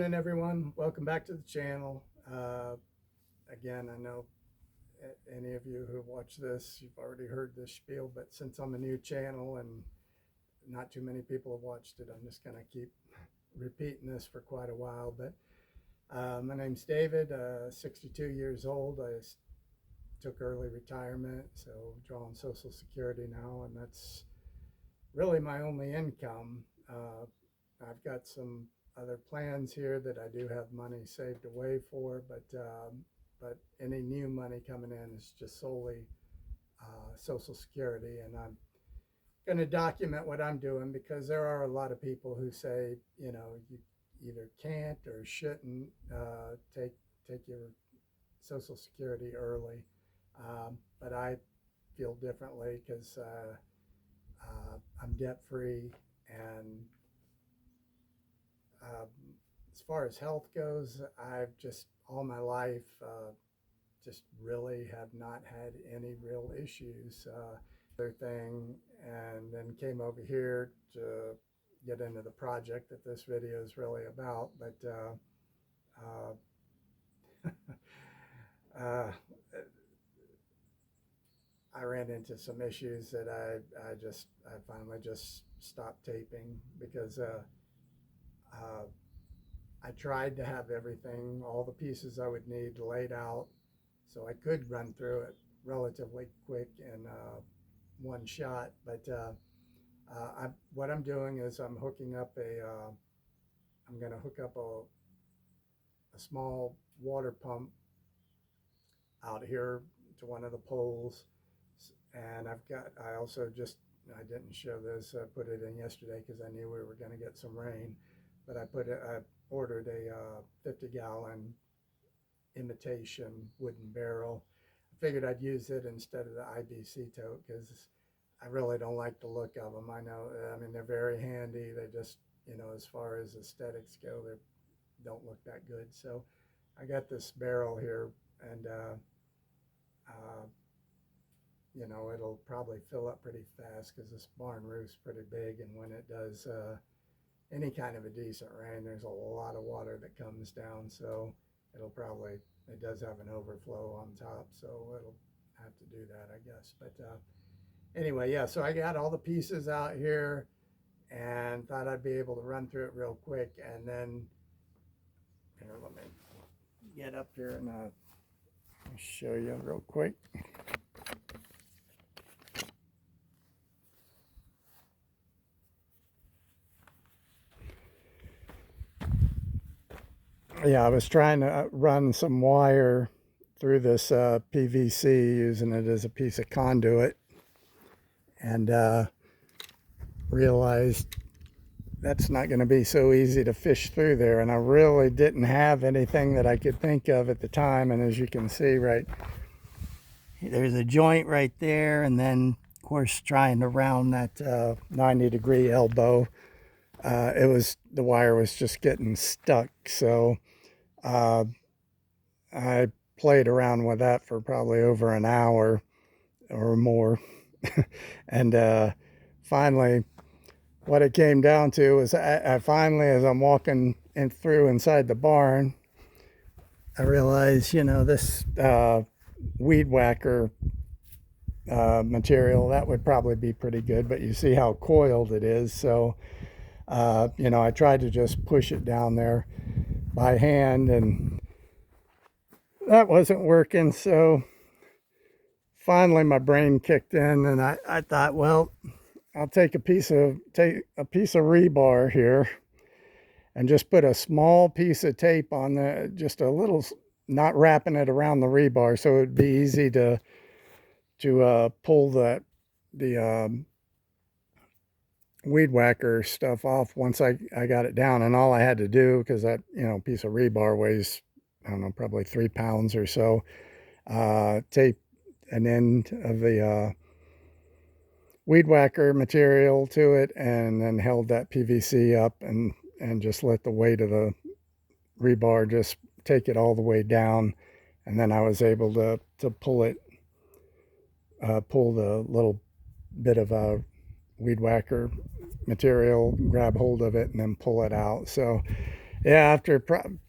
Good everyone, welcome back to the channel. Again, I know any of you who have watched this, you've already heard this spiel, but since I'm a new channel and not too many people have watched it, I'm just going to keep repeating this for quite a while. But my name's David, 62 years old. I took early retirement, so drawing Social Security now, and that's really my only income. I've got some other plans here that I do have money saved away for, but any new money coming in is just solely Social Security, and I'm going to document what I'm doing because there are a lot of people who say, you know, you either can't or shouldn't take your Social Security early, but I feel differently because I'm debt free and as far as health goes, I've just all my life just really have not had any real issues. Other thing, and then came over here to get into the project that this video is really about. But uh, I ran into some issues that I finally just stopped taping because I tried to have everything, all the pieces I would need laid out so I could run through it relatively quick in one shot. But what I'm doing is I'm hooking up I'm going to hook up a small water pump out here to one of the poles. And I also I didn't show this, I put it in yesterday because I knew we were going to get some rain. But I ordered a 50-gallon imitation wooden barrel. I figured I'd use it instead of the IBC tote because I really don't like the look of them. I know, I mean, they're very handy. They just, you know, as far as aesthetics go, they don't look that good. So I got this barrel here, and you know, it'll probably fill up pretty fast because this barn roof's pretty big, and when it does any kind of a decent rain, there's a lot of water that comes down, so it does have an overflow on top, so it'll have to do that, I guess. But anyway, yeah, so I got all the pieces out here and thought I'd be able to run through it real quick. And then here, let me get up here and show you real quick. Yeah, I was trying to run some wire through this PVC, using it as a piece of conduit, and realized that's not going to be so easy to fish through there. And I really didn't have anything that I could think of at the time. And as you can see, right, there's a joint right there, and then of course trying to round that 90-degree elbow, the wire was just getting stuck. So I played around with that for probably over an hour or more. And finally, what it came down to was I finally, as I'm walking through inside the barn, I realized, you know, this weed whacker material, that would probably be pretty good, but you see how coiled it is. So, you know, I tried to just push it down there by hand, and that wasn't working. So finally my brain kicked in, and I thought, well, I'll take a piece of rebar here and just put a small piece of tape on just a little, not wrapping it around the rebar, so it'd be easy to pull the weed whacker stuff off once I got it down. And all I had to do, because that, you know, piece of rebar weighs, I don't know, probably 3 pounds or so, tape an end of the weed whacker material to it, and then held that PVC up and just let the weight of the rebar just take it all the way down. And then I was able to pull it, pull the little bit of weed whacker material, grab hold of it, and then pull it out. So Yeah, after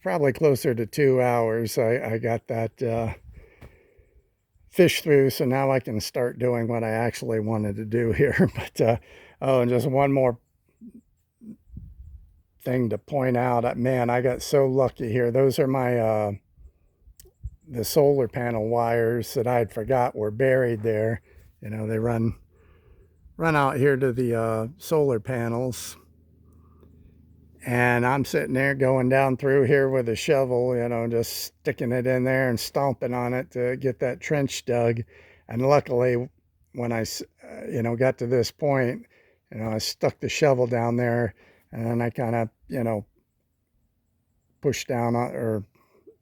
probably closer to 2 hours, I got that fish through, so now I can start doing what I actually wanted to do here. But oh, and just one more thing to point out. Man, I got so lucky here. Those are my the solar panel wires that I had forgot were buried there. You know, they run out here to the solar panels. And I'm sitting there going down through here with a shovel, you know, just sticking it in there and stomping on it to get that trench dug. And luckily, when you know, got to this point, you know, I stuck the shovel down there and then I kind of, you know, pushed down or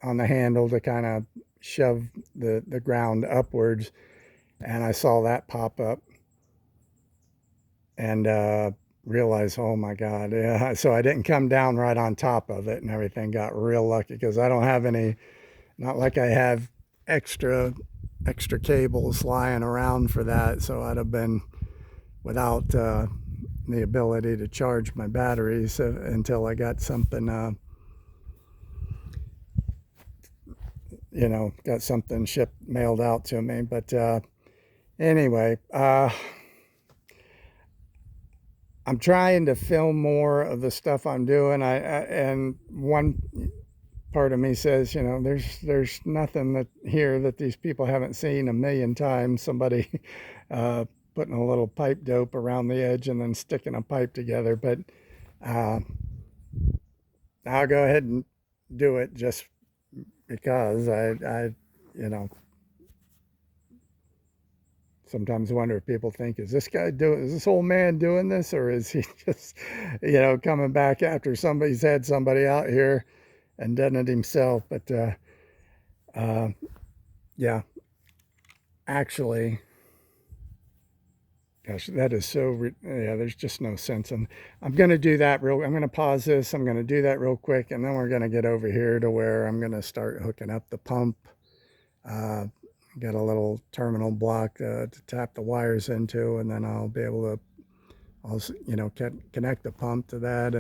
on the handle to kind of shove the ground upwards. And I saw that pop up and realized, oh my God, yeah. So I didn't come down right on top of it and everything. Got real lucky because I don't have any, not like I have extra cables lying around for that. So I'd have been without the ability to charge my batteries until I got something, you know, got something shipped, mailed out to me. But anyway, I'm trying to film more of the stuff I'm doing. And one part of me says, you know, there's nothing that here that these people haven't seen a million times. Somebody putting a little pipe dope around the edge and then sticking a pipe together. But uh, I'll go ahead and do it just because you know, sometimes wonder if people think, is is this old man doing this, or is he just, you know, coming back after somebody's had somebody out here and done it himself? But uh, yeah, actually, gosh, that is so, yeah, there's just no sense. And I'm going to do that I'm going to pause this. I'm going to do that real quick. And then we're going to get over here to where I'm going to start hooking up the pump. Uh, got a little terminal block to tap the wires into, and then I'll be able to, you know, connect the pump to that,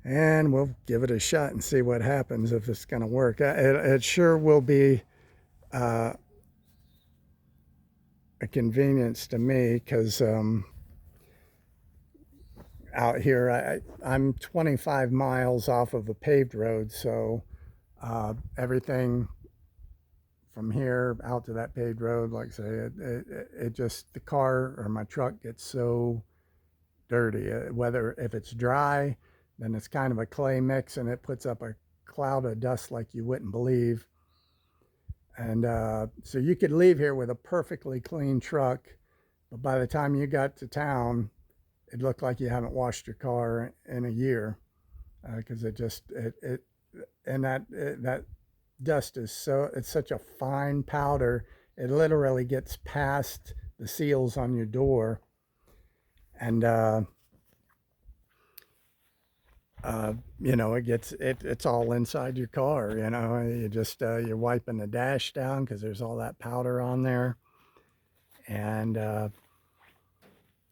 and we'll give it a shot and see what happens if it's going to work. It sure will be uh, a convenience to me because out here I'm 25 miles off of a paved road, so everything from here out to that paved road, like I say, it just, the car or my truck gets so dirty. Whether if it's dry, then it's kind of a clay mix and it puts up a cloud of dust like you wouldn't believe. And so you could leave here with a perfectly clean truck, but by the time you got to town, it looked like you haven't washed your car in a year because it and that dust is it's such a fine powder. It literally gets past the seals on your door, and you know, it's all inside your car. You know, you just you're wiping the dash down because there's all that powder on there, and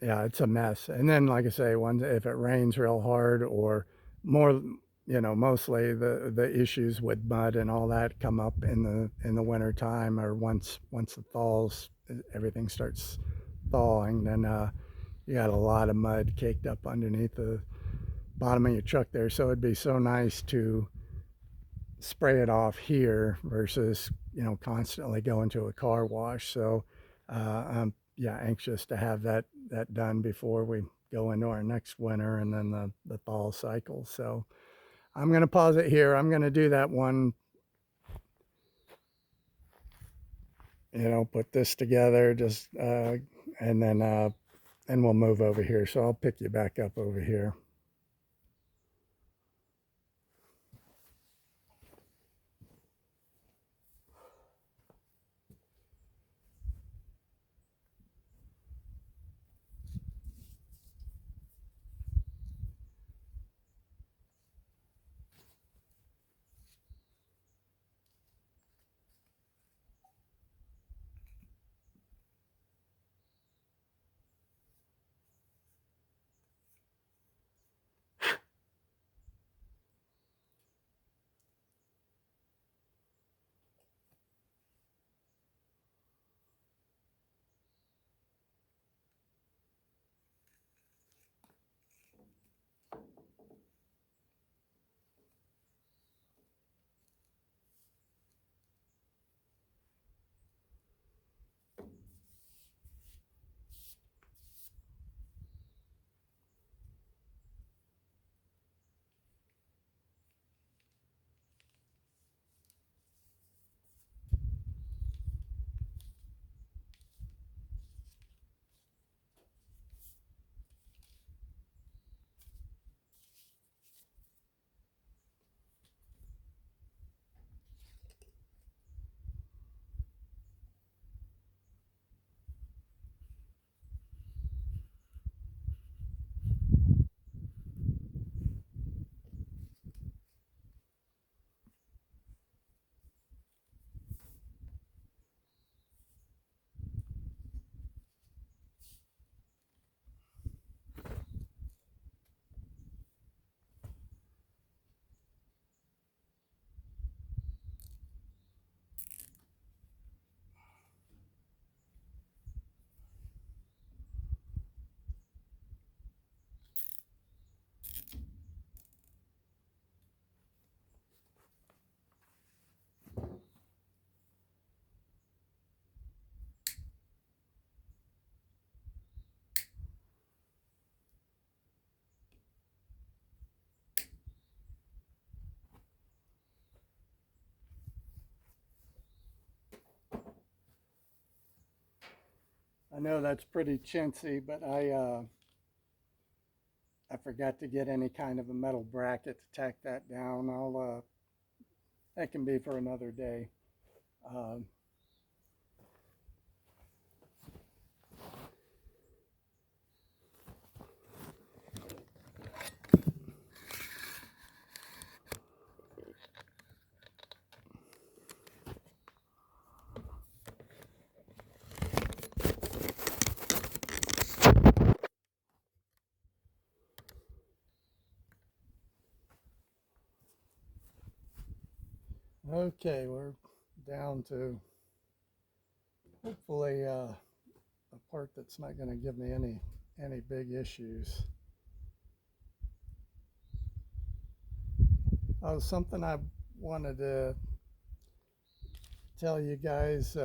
yeah, it's a mess. And then, like I say, if it rains real hard or more, you know, mostly the issues with mud and all that come up in the winter time, or once it thaws, everything starts thawing. Then you got a lot of mud caked up underneath the bottom of your truck there. So it'd be so nice to spray it off here versus, you know, constantly going to a car wash. So I'm, yeah, anxious to have that done before we go into our next winter and then the fall cycle. So I'm going to pause it here. I'm going to do that one, you know, put this together, just and then we'll move over here. So I'll pick you back up over here. I know that's pretty chintzy, but I forgot to get any kind of a metal bracket to tack that down. That can be for another day. Um, okay, we're down to hopefully a part that's not going to give me any big issues. Oh, something I wanted to tell you guys.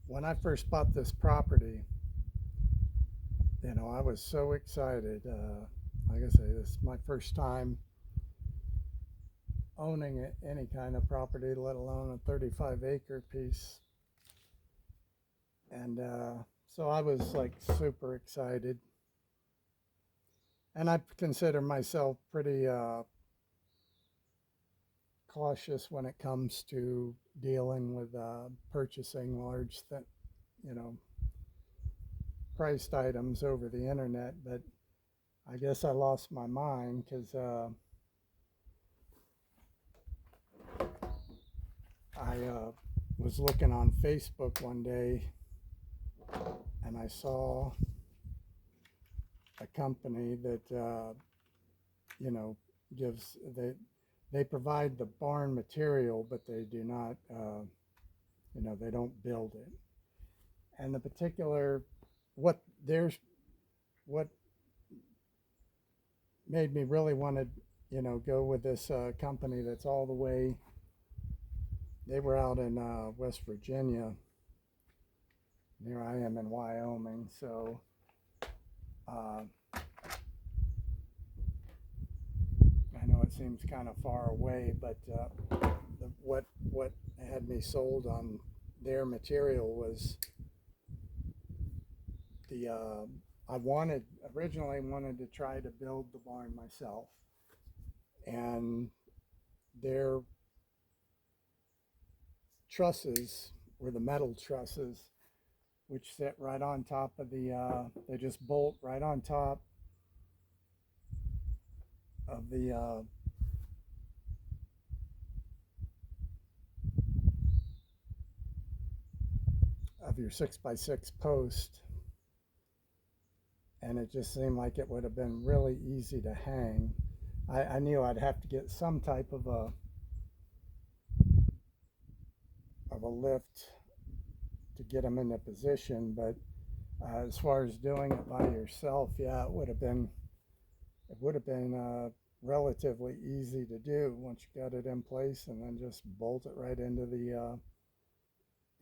When I first bought this property, I was so excited. Like I say, this is my first time owning any kind of property, let alone a 35-acre piece. And so I was like super excited. And I consider myself pretty cautious when it comes to dealing with purchasing large, priced items over the internet. But I guess I lost my mind because I was looking on Facebook one day and I saw a company that gives they provide the barn material, but they do not they don't build it. And the particular what there's what made me really want to go with this company that's all the way. They were out in West Virginia. Here I am in Wyoming, so I know it seems kind of far away, but what had me sold on their material was I originally wanted to try to build the barn myself, and their trusses were the metal trusses, which sit right on top of they just bolt right on top of your 6x6 post, and it just seemed like it would have been really easy to hang. I knew I'd have to get some type of a lift to get them into position, but as far as doing it by yourself, yeah, it would have been relatively easy to do once you got it in place, and then just bolt it right into your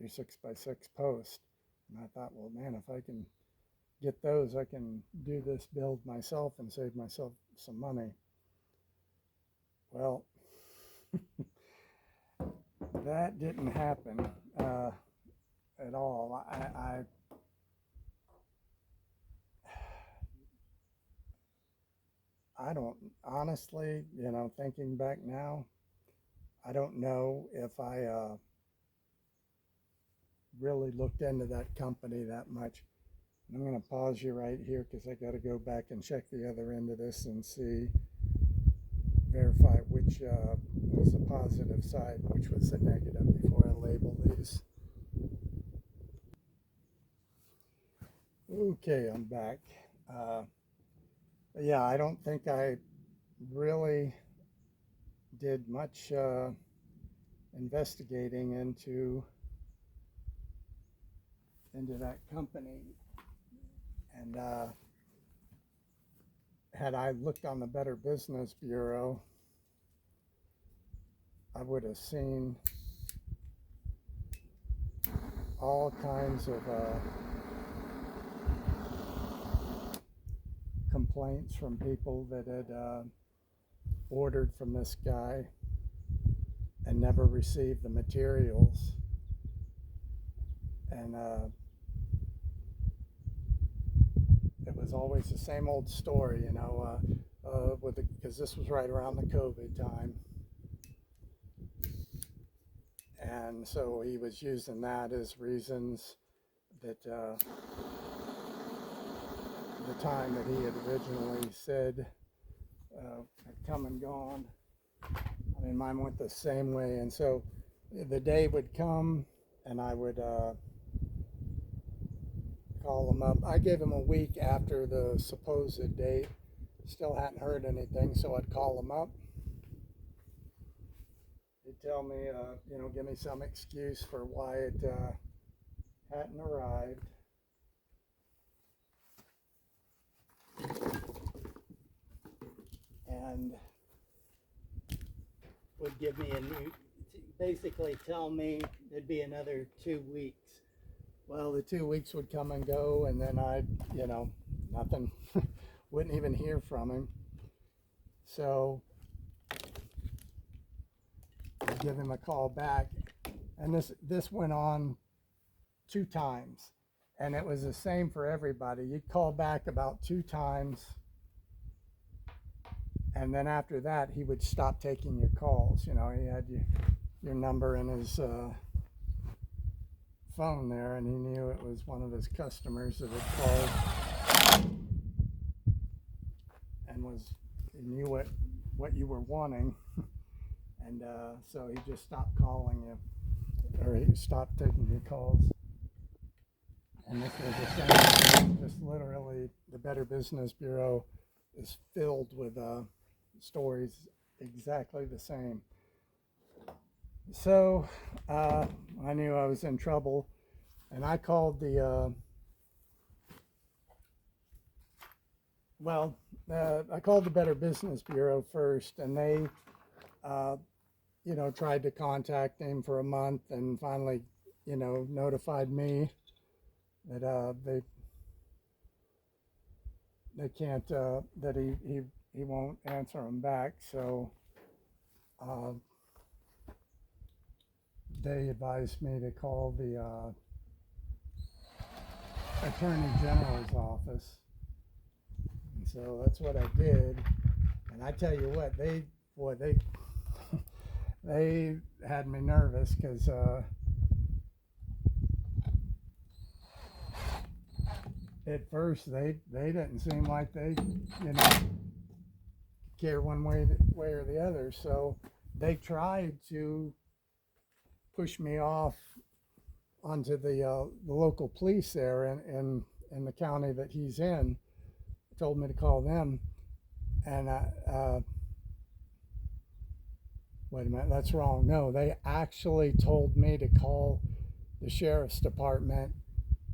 6x6 post. And I thought, well, man, if I can get those, I can do this build myself and save myself some money. Well, that didn't happen at all. I don't honestly, thinking back now, I don't know if I really looked into that company that much. I'm going to pause you right here because I got to go back and check the other end of this and verify which was the positive side, which was the negative before I label these. Okay, I'm back. Yeah, I don't think I really did much investigating into that company, and had I looked on the Better Business Bureau, I would have seen all kinds of complaints from people that had ordered from this guy and never received the materials. And was always the same old story, you know, because this was right around the COVID time. And so he was using that as reasons that the time that he had originally said had come and gone. I mean, mine went the same way. And so the day would come and I would call him up. I gave him a week after the supposed date. Still hadn't heard anything, so I'd call him up. He'd tell me, you know, give me some excuse for why it hadn't arrived. And would give me basically tell me it'd be another 2 weeks. Well, the 2 weeks would come and go, and then I'd, you know, nothing, wouldn't even hear from him. So I'd give him a call back, and this went on 2 times, and it was the same for everybody. You'd call back about 2 times, and then after that, he would stop taking your calls. You know, he had your number in his phone there, and he knew it was one of his customers that had called, and he knew what you were wanting, and so he just stopped calling you, or he stopped taking your calls. And this was the same. Just literally, the Better Business Bureau is filled with stories exactly the same. So I knew I was in trouble, and I called I called the Better Business Bureau first, and they, you know, tried to contact him for a month, and finally, you know, notified me that they can't, that he won't answer them back. So they advised me to call the Attorney General's office. And so that's what I did. And I tell you what, they they had me nervous, because at first they didn't seem like they, you know, care one way or the other. So they tried to push me off onto the local police there in the county that he's in. Told me to call them, and wait a minute, that's wrong. No, they actually told me to call the sheriff's department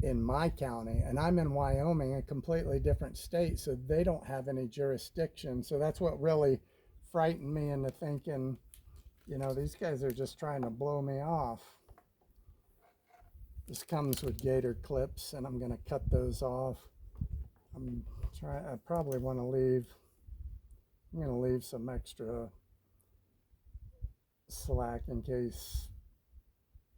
in my county, and I'm in Wyoming, a completely different state, so they don't have any jurisdiction. So that's what really frightened me into thinking, you know, these guys are just trying to blow me off. This comes with gator clips, and I'm going to cut those off. I probably want to leave, I'm going to leave some extra slack in case,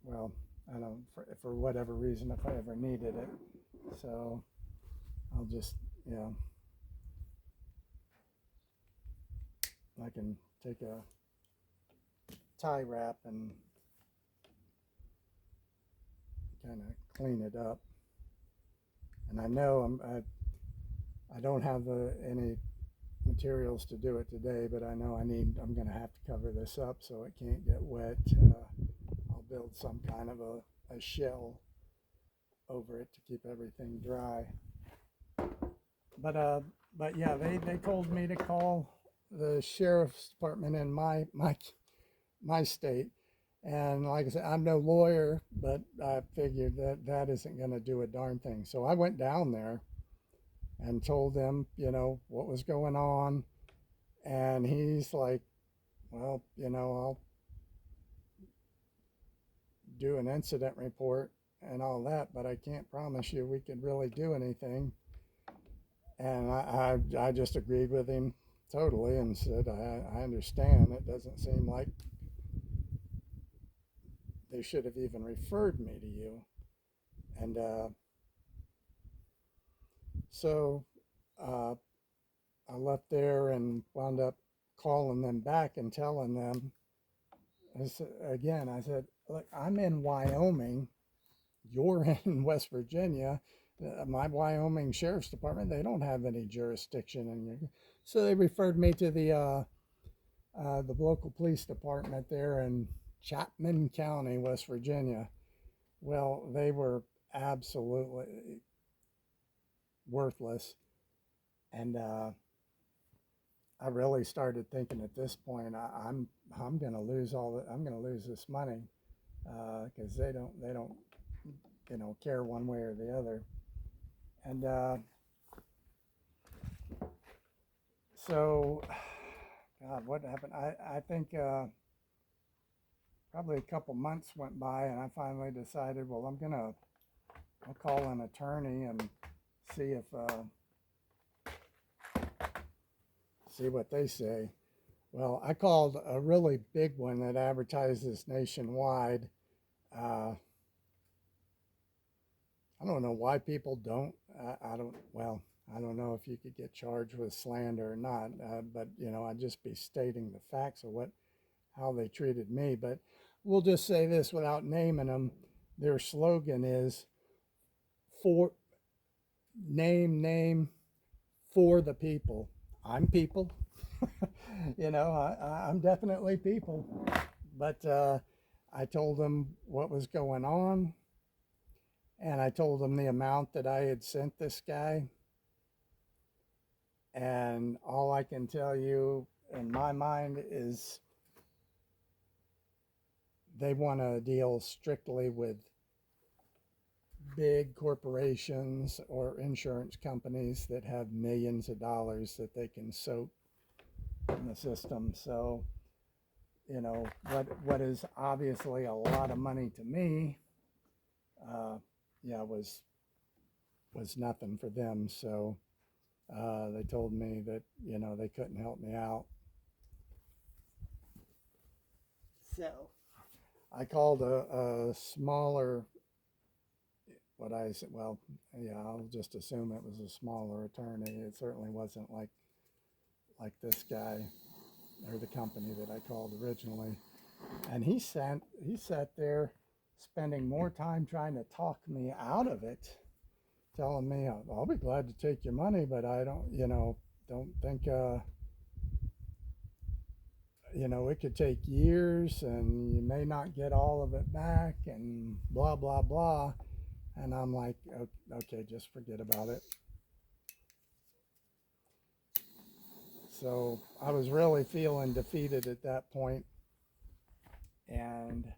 well, I don't, for whatever reason, if I ever needed it. So I'll just, you know, I can take a tie wrap and kind of clean it up. And I know I don't have any materials to do it today, but I know I'm going to have to cover this up so it can't get wet. I'll build some kind of a shell over it to keep everything dry. But yeah, they told me to call the sheriff's department in my state. And like I said, I'm no lawyer, but I figured that isn't going to do a darn thing. So I went down there and told them, you know, what was going on. And he's like, well, you know, I'll do an incident report and all that, but I can't promise you we could really do anything. And I just agreed with him totally and said, I understand. It doesn't seem like they should have even referred me to you. And so uh, I left there and wound up calling them back and telling them, I said, look, I'm in Wyoming, you're in West Virginia. My Wyoming Sheriff's Department, they don't have any jurisdiction in you. So they referred me to the local police department there in Chapman County, West Virginia. Well, they were absolutely worthless. And I really started thinking at this point, I'm going to lose I'm going to lose this money because they don't care one way or the other. And so, God, what happened? I think probably a couple months went by, and I finally decided, well, I'll call an attorney and see if see what they say. Well, I called a really big one that advertises nationwide. Uh, I don't know why people don't. I don't. Well, I don't know if you could get charged with slander or not. But I'd just be stating the facts of how they treated me. But we'll just say this without naming them. Their slogan is for name for the people. I'm people. I'm definitely people. But I told them what was going on, and I told them the amount that I had sent this guy. And all I can tell you in my mind is they want to deal strictly with big corporations or insurance companies that have millions of dollars that they can soak in the system. So, what is obviously a lot of money to me, yeah, was nothing for them. So they told me that they couldn't help me out. So I called a smaller, what I said, well, yeah, I'll just assume it was a smaller attorney. It certainly wasn't like this guy or the company that I called originally. And he sat there spending more time trying to talk me out of it, telling me, I'll be glad to take your money, but I don't think, it could take years and you may not get all of it back and blah, blah, blah. And I'm like, okay, just forget about it. So I was really feeling defeated at that point. And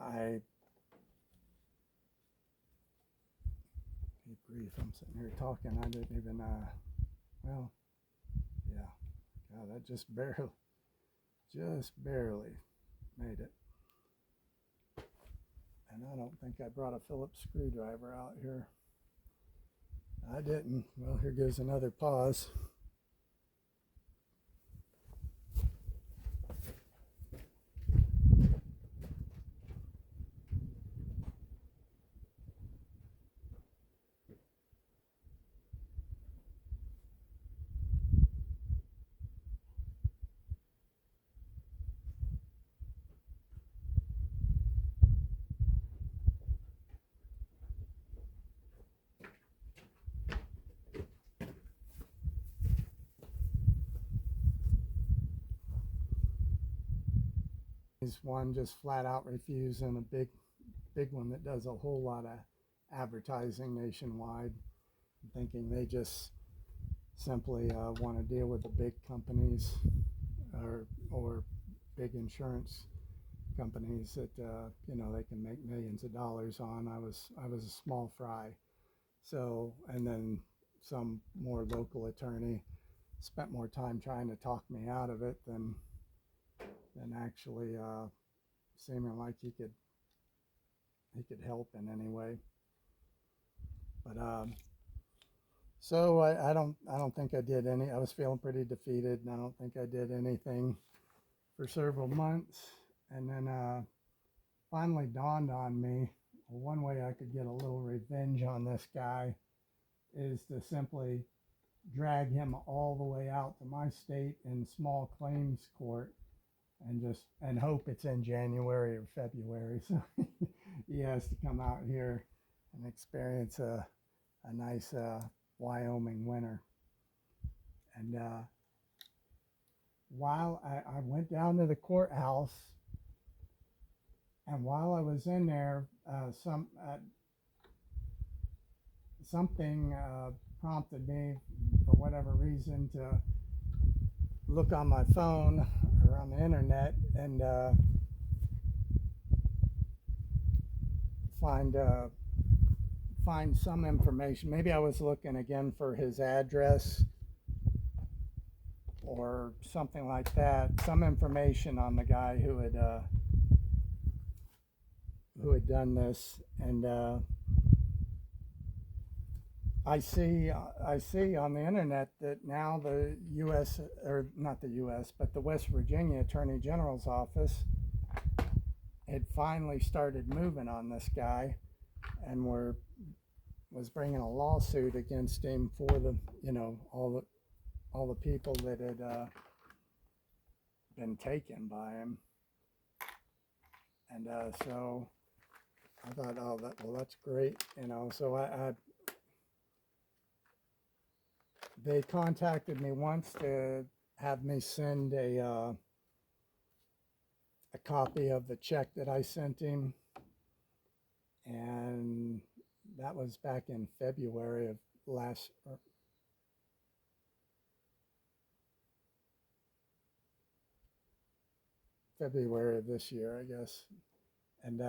I, good grief, I'm sitting here talking. I didn't even, well, yeah, God, I just barely made it. And I don't think I brought a Phillips screwdriver out here. I didn't. Well, here goes another pause. Is one just flat out refusing a big one that does a whole lot of advertising nationwide, thinking they just simply want to deal with the big companies or big insurance companies that they can make millions of dollars on. I was a small fry. So, and then some more local attorney spent more time trying to talk me out of it than actually seeming like he could help in any way. But so I don't think I did any. I was feeling pretty defeated, and I don't think I did anything for several months. And then finally dawned on me one way I could get a little revenge on this guy is to simply drag him all the way out to my state in small claims court and hope it's in January or February. So he has to come out here and experience a nice Wyoming winter. And while I went down to the courthouse, and while I was in there, something prompted me, for whatever reason, to look on my phone or on the internet and find some information. Maybe I was looking again for his address or something like that. Some information on the guy who had done this, and I see on the internet that now the U.S. or not the U.S. but the West Virginia Attorney General's office had finally started moving on this guy, and was bringing a lawsuit against him for the all the people that had been taken by him, and so I thought, oh, that's great, So they contacted me once to have me send a copy of the check that I sent him, and that was back in February of this year, I guess. And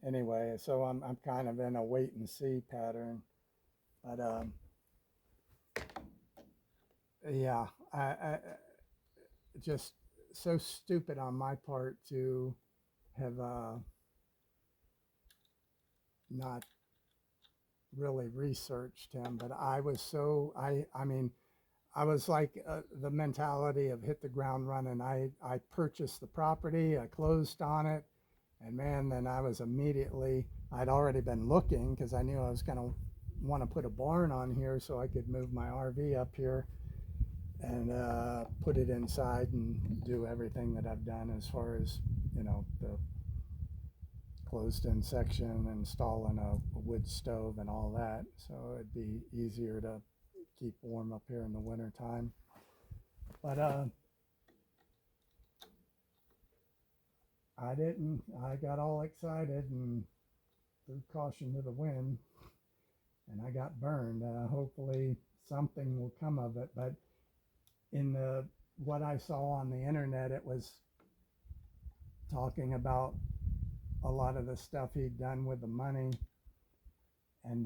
anyway, so I'm kind of in a wait and see pattern, but yeah, I just so stupid on my part to have not really researched him. But I was I was like the mentality of hit the ground running. I purchased the property, I closed on it, and man, then I'd already been looking because I knew I was going to want to put a barn on here so I could move my RV up here and put it inside and do everything that I've done as far as, the closed-in section, installing a wood stove and all that, so it'd be easier to keep warm up here in the winter time. But I didn't. I got all excited and threw caution to the wind, and I got burned. Hopefully something will come of it, but in what I saw on the internet, it was talking about a lot of the stuff he'd done with the money, and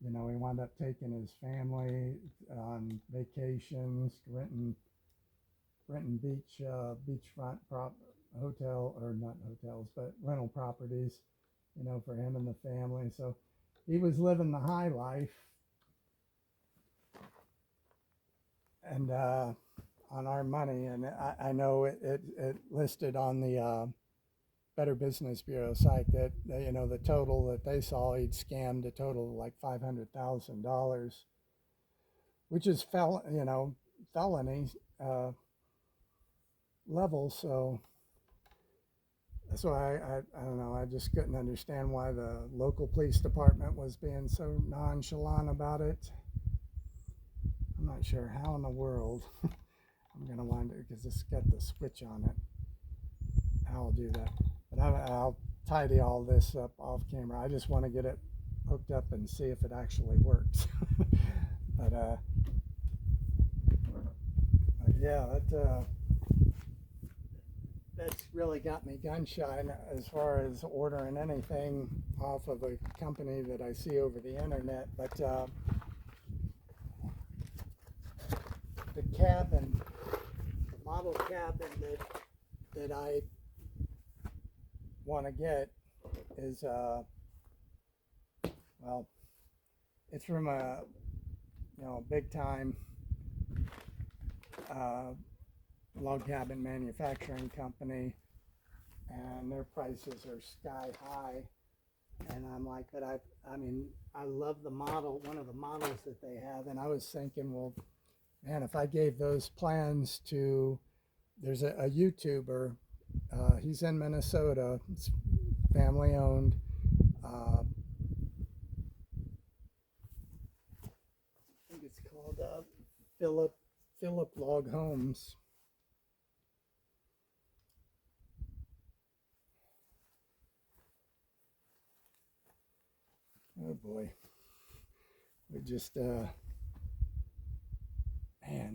he wound up taking his family on vacations, renting beachfront hotel, or not hotels, but rental properties, for him and the family. So he was living the high life, and on our money. And I know it listed on the Better Business Bureau site that the total that they saw, he'd scammed a total of like $500,000, which is felony level. So I don't know. I just couldn't understand why the local police department was being so nonchalant about it. I'm not sure how in the world I'm gonna wind it, because it's got the switch on it. How I'll do that. But I'll tidy all this up off camera. I just want to get it hooked up and see if it actually works. but yeah, that's really got me gun shy as far as ordering anything off of a company that I see over the internet. But the model cabin that I want to get is it's from a big time log cabin manufacturing company, and their prices are sky high. And I'm like, but I mean, I love the model, one of the models that they have. And I was thinking, well, man, if I gave those plans to, there's a YouTuber, he's in Minnesota, it's family owned. I think it's called Philip Log Homes. Oh boy, we just man,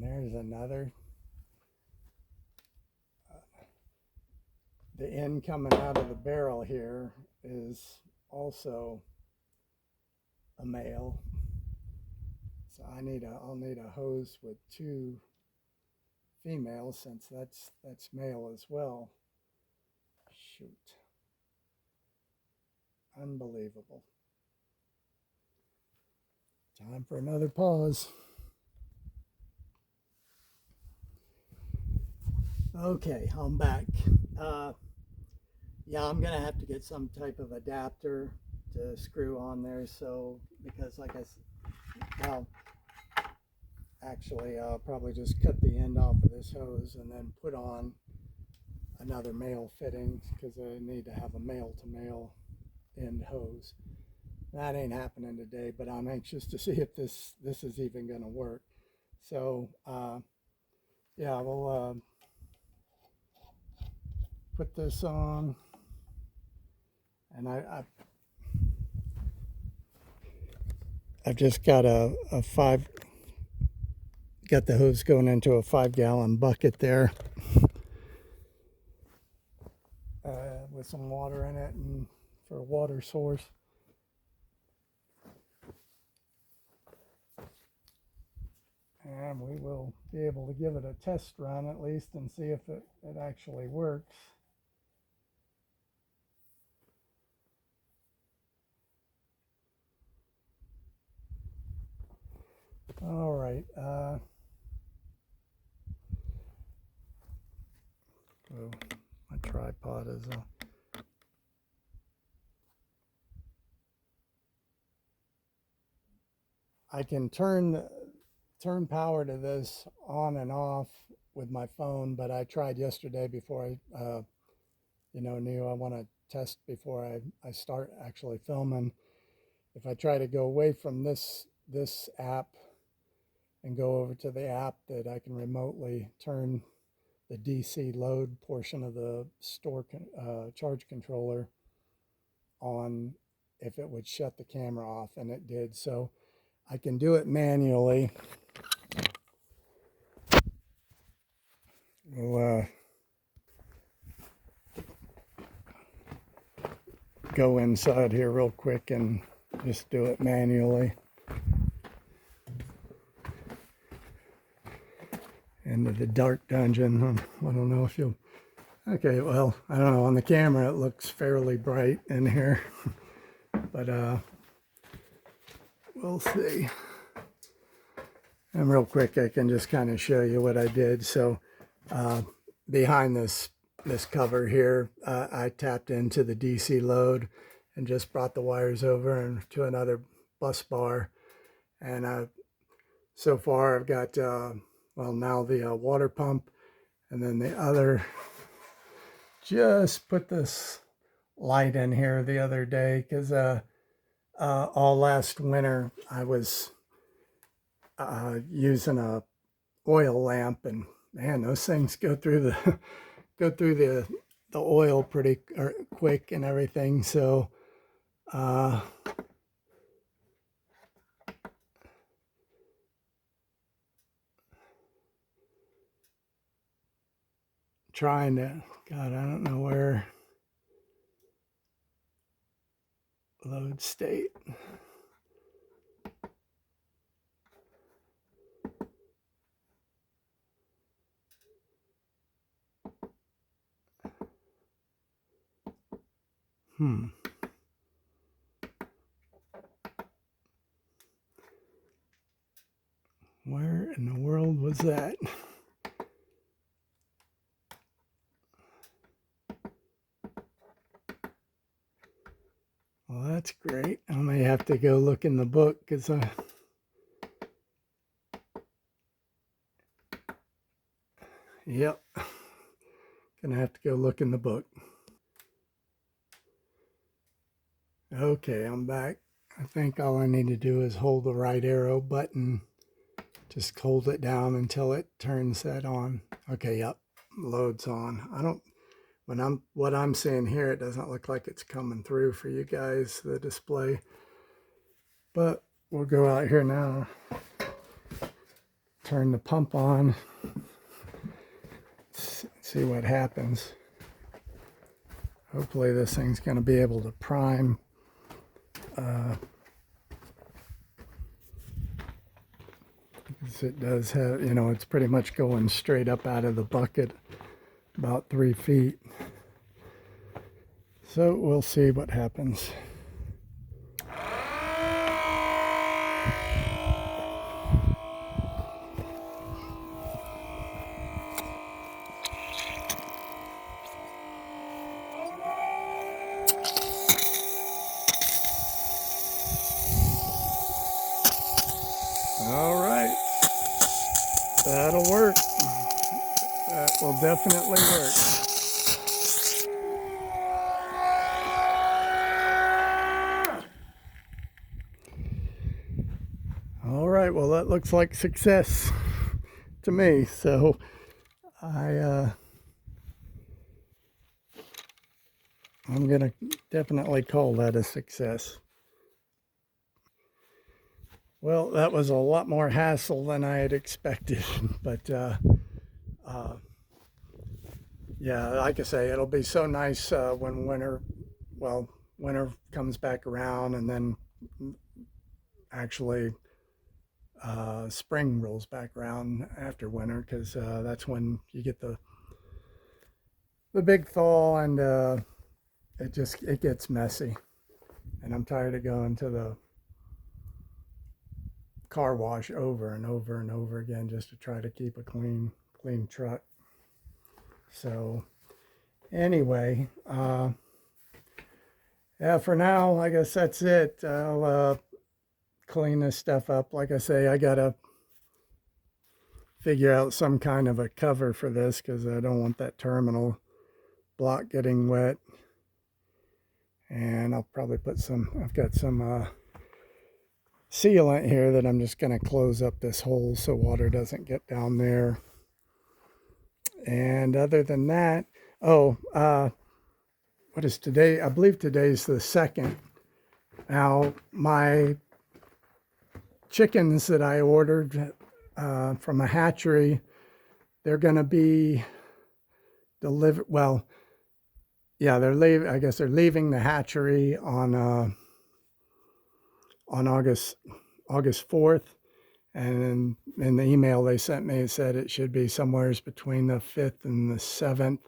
there's another. The end coming out of the barrel here is also a male. So I'll need a hose with 2 females, since that's male as well. Shoot. Unbelievable. Time for another pause. Okay, I'm back. Yeah, I'm gonna have to get some type of adapter to screw on there. So, because like I said, well, actually, I'll probably just cut the end off of this hose and then put on another male fitting, because I need to have a male to male end hose. That ain't happening today, but I'm anxious to see if this is even going to work. So yeah, we'll put this on, and I've just got got the hose going into a 5-gallon bucket there, with some water in it and for a water source. And we will be able to give it a test run at least and see if it actually works. All right. My tripod is I can turn power to this on and off with my phone, but I tried yesterday before I knew I want to test before I start actually filming. If I try to go away from this app and go over to the app that I can remotely turn the DC load portion of the store charge controller on, if it would shut the camera off, and it did. So I can do it manually. We'll go inside here real quick and just do it manually. Into the dark dungeon. I don't know if you'll... Okay, well, I don't know. On the camera, it looks fairly bright in here. But we'll see. And real quick, I can just kind of show you what I did. So behind this cover here, I tapped into the DC load and just brought the wires over and to another bus bar. And so far I've got, well, now the water pump, and then the other, just put this light in here the other day, because all last winter I was using a oil lamp, and man, those things go through the oil pretty quick and everything. So trying to, God, I don't know where, load state. Where in the world was that? Well, that's great. I may have to go look in the book because yep, gonna have to go look in the book. Okay, I'm back. I think all I need to do is hold the right arrow button. Just hold it down until it turns that on. Okay, yep, loads on. I don't, what I'm seeing here, it doesn't look like it's coming through for you guys, the display. But we'll go out here now, turn the pump on, see what happens. Hopefully this thing's going to be able to prime. It does have, you know, it's pretty much going straight up out of the bucket, about 3 feet. So we'll see what happens. All right, that'll work. That will definitely work. All right, well that looks like success to me. So I'm gonna definitely call that a success. Well, that was a lot more hassle than I had expected, but yeah, like I say, it'll be so nice when winter comes back around, and then actually spring rolls back around after winter, because that's when you get the big thaw, and it gets messy, and I'm tired of going to the car wash over and over and over again just to try to keep a clean truck. So anyway, yeah, for now, I guess that's it. I'll clean this stuff up. Like I say, I gotta figure out some kind of a cover for this because I don't want that terminal block getting wet. And I'll probably put I've got some sealant here that I'm just going to close up this hole so water doesn't get down there. And other than that, what is today? I believe today's the 2nd. Now, my chickens that I ordered from a hatchery, they're going to be delivered. Well, yeah, I guess they're leaving the hatchery on August 4th, and in the email they sent me, it said it should be somewhere between the 5th and the 7th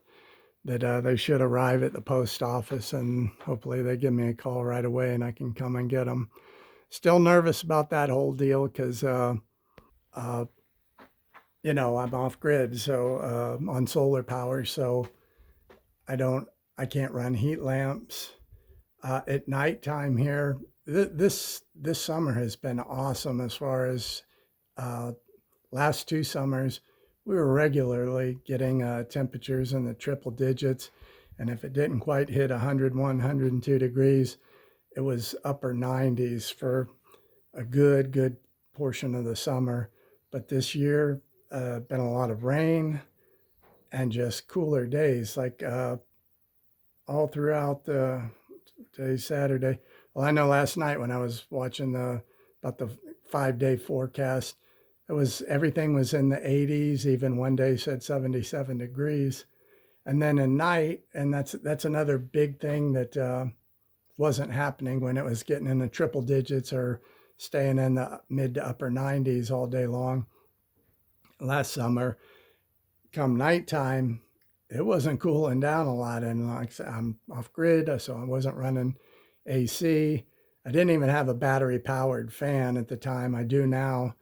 that they should arrive at the post office, and hopefully they give me a call right away and I can come and get them. Still nervous about that whole deal because you know, I'm off grid, so on solar power, so I can't run heat lamps at nighttime here. This summer has been awesome as far as last 2 summers. We were regularly getting temperatures in the triple digits, and if it didn't quite hit 101, 102 degrees, it was upper 90s for a good portion of the summer. But this year, been a lot of rain and just cooler days, like all throughout today's Saturday. Well, I know last night when I was watching about the 5-day forecast, everything was in the 80s. Even one day said 77 degrees. And then at night, and that's another big thing that wasn't happening when it was getting in the triple digits or staying in the mid to upper 90s all day long. Last summer, come nighttime, it wasn't cooling down a lot. And like I said, I'm off grid, so I wasn't running AC. I didn't even have a battery powered fan at the time. I do now.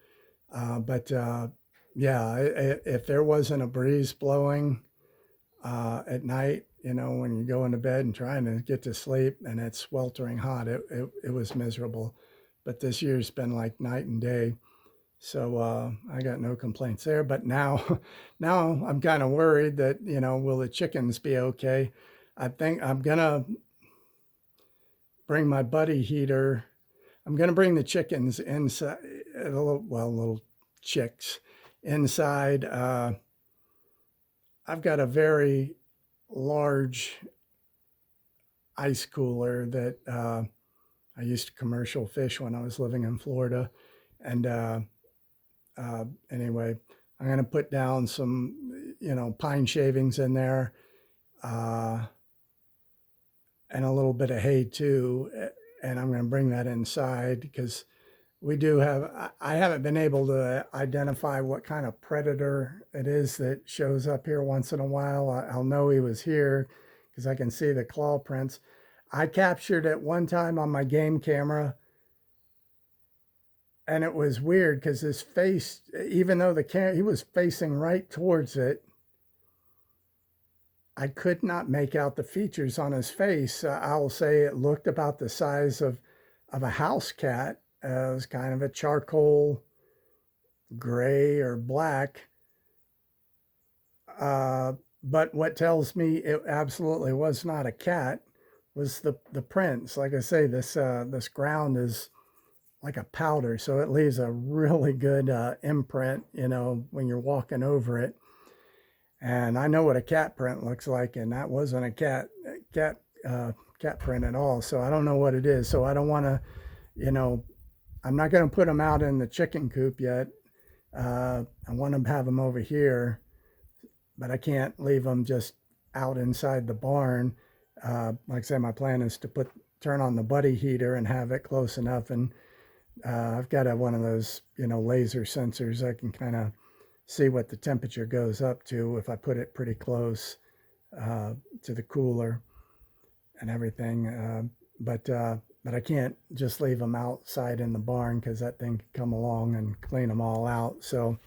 Yeah, if there wasn't a breeze blowing at night, you know, when you go into bed and trying to get to sleep and it's sweltering hot, it was miserable. But this year's been like night and day. So I got no complaints there. But now, now I'm kind of worried that, you know, will the chickens be okay? I think I'm gonna bring my buddy heater. I'm gonna bring the chickens inside, little chicks inside. I've got a very large ice cooler that I used to commercial fish when I was living in Florida, and anyway, I'm going to put down some, you know, pine shavings in there, uh, and a little bit of hay too. And I'm going to bring that inside because we do have, I haven't been able to identify what kind of predator it is that shows up here once in a while. I'll know he was here because I can see the claw prints. I captured it one time on my game camera, and it was weird because his face, even though he was facing right towards it, I could not make out the features on his face. I'll say it looked about the size of a house cat. It was kind of a charcoal gray or black. But what tells me it absolutely was not a cat was the prints. Like I say, this ground is like a powder, so it leaves a really good imprint, you know, when you're walking over it. And I know what a cat print looks like, and that wasn't a cat print at all. So I don't know what it is. So I don't want to, you know, I'm not going to put them out in the chicken coop yet. I want to have them over here, but I can't leave them just out inside the barn. Like I say, my plan is to turn on the buddy heater and have it close enough. And I've got one of those, you know, laser sensors. I can kind of see what the temperature goes up to if I put it pretty close to the cooler and everything. But I can't just leave them outside in the barn because that thing could come along and clean them all out. So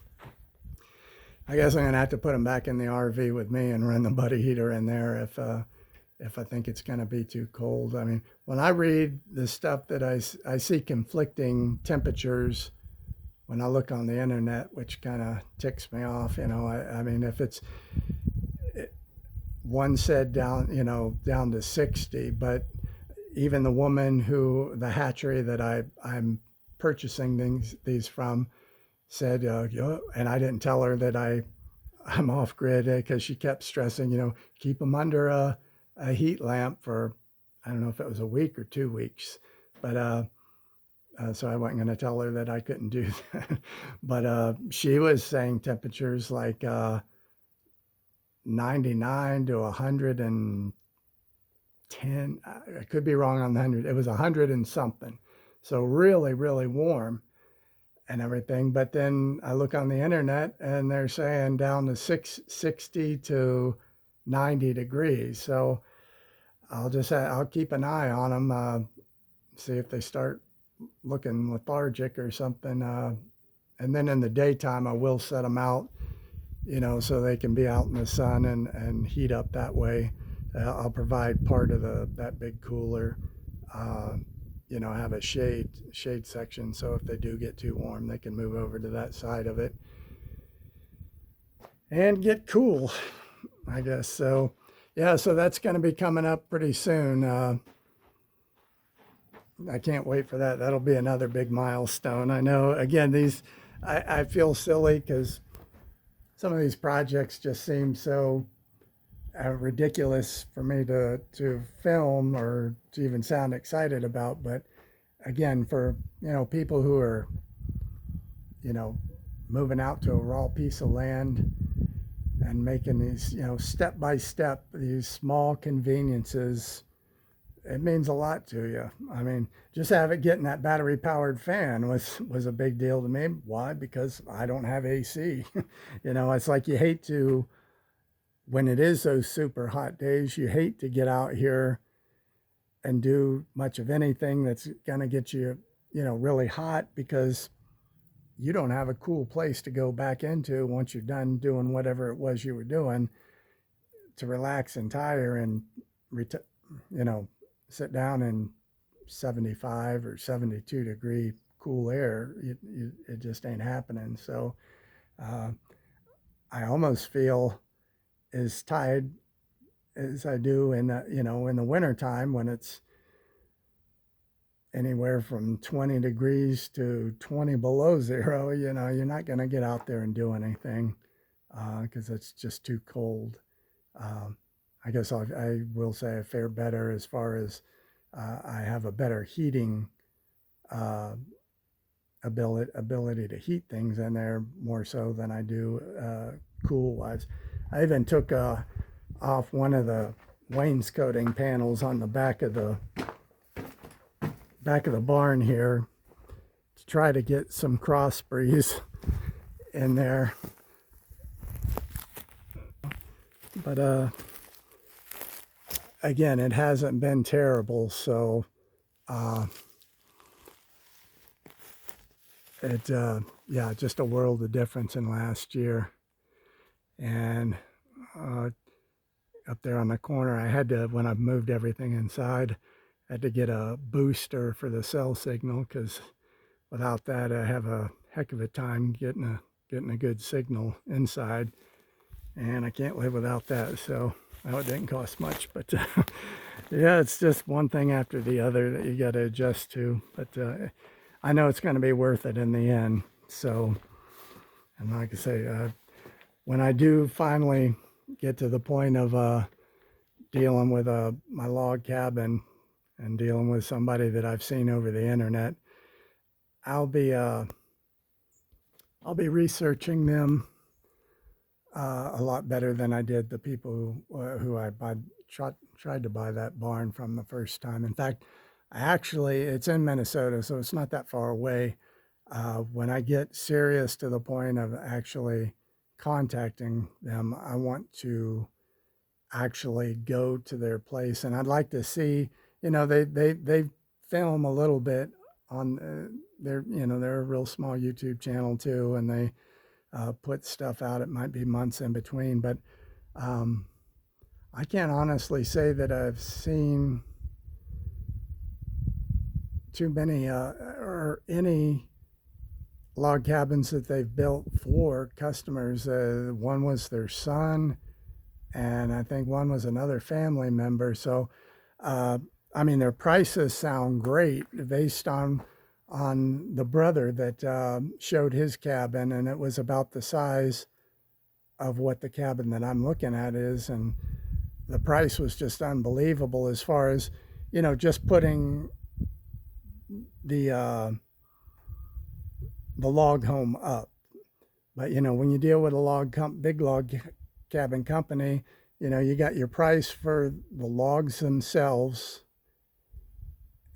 I guess I'm going to have to put them back in the RV with me and run the buddy heater in there if I think it's going to be too cold. I mean, when I read the stuff that I see conflicting temperatures when I look on the internet, which kind of ticks me off. You know, I mean, if one said down, you know, down to 60, but even the hatchery that I'm purchasing these from said, and I didn't tell her that I'm off grid because she kept stressing, you know, keep them under a heat lamp for, I don't know if it was a week or 2 weeks, but so I wasn't going to tell her that I couldn't do that. But she was saying temperatures like 99 to 110. I could be wrong on the 100. It was 100 and something. So really, really warm and everything. But then I look on the internet and they're saying down to 60 to 90 degrees. So I'll keep an eye on them, see if they start looking lethargic or something. And then in the daytime, I will set them out, you know, so they can be out in the sun and heat up that way. I'll provide part of that big cooler, you know, have a shade section. So if they do get too warm, they can move over to that side of it and get cool, I guess. So yeah, so that's going to be coming up pretty soon. I can't wait for that. That'll be another big milestone. I know, again, I feel silly because some of these projects just seem so ridiculous for me to film or to even sound excited about. But again, for, you know, people who are, you know, moving out to a raw piece of land and making these, you know, step by step, these small conveniences, it means a lot to you. I mean, just getting that battery powered fan was a big deal to me. Why? Because I don't have AC. You know, it's like you hate to, when it is those super hot days, you hate to get out here and do much of anything that's going to get you, you know, really hot because you don't have a cool place to go back into once you're done doing whatever it was you were doing to relax and tire and sit down in 75 or 72 degree cool air, it just ain't happening. So I almost feel as tired as I do in in the wintertime when it's anywhere from 20 degrees to 20 below zero. You're not going to get out there and do anything because it's just too cold. I guess I will say I fare better as far as I have a better heating ability to heat things in there more so than I do cool wise. I even took off one of the wainscoting panels on the back of the barn here to try to get some cross breeze in there. But again, it hasn't been terrible, so yeah, just a world of difference in last year. And up there on the corner, I had to, when I moved everything inside, I had to get a booster for the cell signal, because without that I have a heck of a time getting a good signal inside, and I can't live without that. So it didn't cost much, but yeah, it's just one thing after the other that you got to adjust to, but I know it's going to be worth it in the end. So, and like I say, when I do finally get to the point of dealing with my log cabin and dealing with somebody that I've seen over the internet, I'll be researching them a lot better than I did the people who I tried to buy that barn from the first time. In fact, it's in Minnesota, so it's not that far away. When I get serious to the point of actually contacting them, I want to actually go to their place, and I'd like to see, they film a little bit on they're a real small YouTube channel too, and they put stuff out. It might be months in between, but I can't honestly say that I've seen too many or any log cabins that they've built for customers. One was their son, and I think one was another family member. So I mean, their prices sound great based on the brother that showed his cabin, and it was about the size of what the cabin that I'm looking at is, and the price was just unbelievable as far as just putting the log home up. But when you deal with a big log cabin company, you got your price for the logs themselves,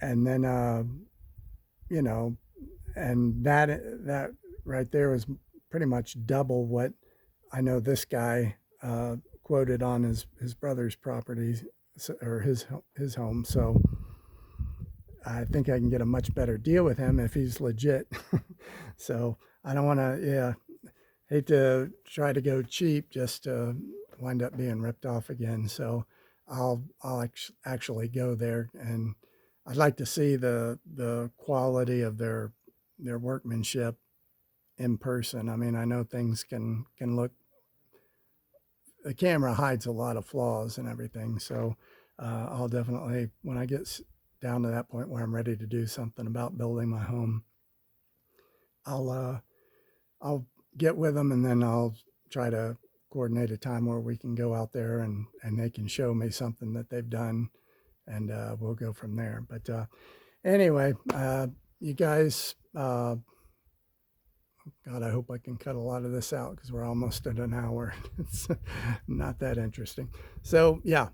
and then and that right there is pretty much double what I know this guy quoted on his brother's property, or his home. So I think I can get a much better deal with him if he's legit. So I don't want to, hate to try to go cheap just to wind up being ripped off again. So I'll actually go there, and I'd like to see the quality of their workmanship in person. I mean, I know things can look, the camera hides a lot of flaws and everything. So I'll definitely, when I get down to that point where I'm ready to do something about building my home, I'll get with them, and then I'll try to coordinate a time where we can go out there and they can show me something that they've done, and we'll go from there. But anyway, you guys, God, I hope I can cut a lot of this out because we're almost at an hour. It's not that interesting. So yeah,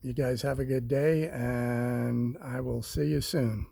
you guys have a good day, and I will see you soon.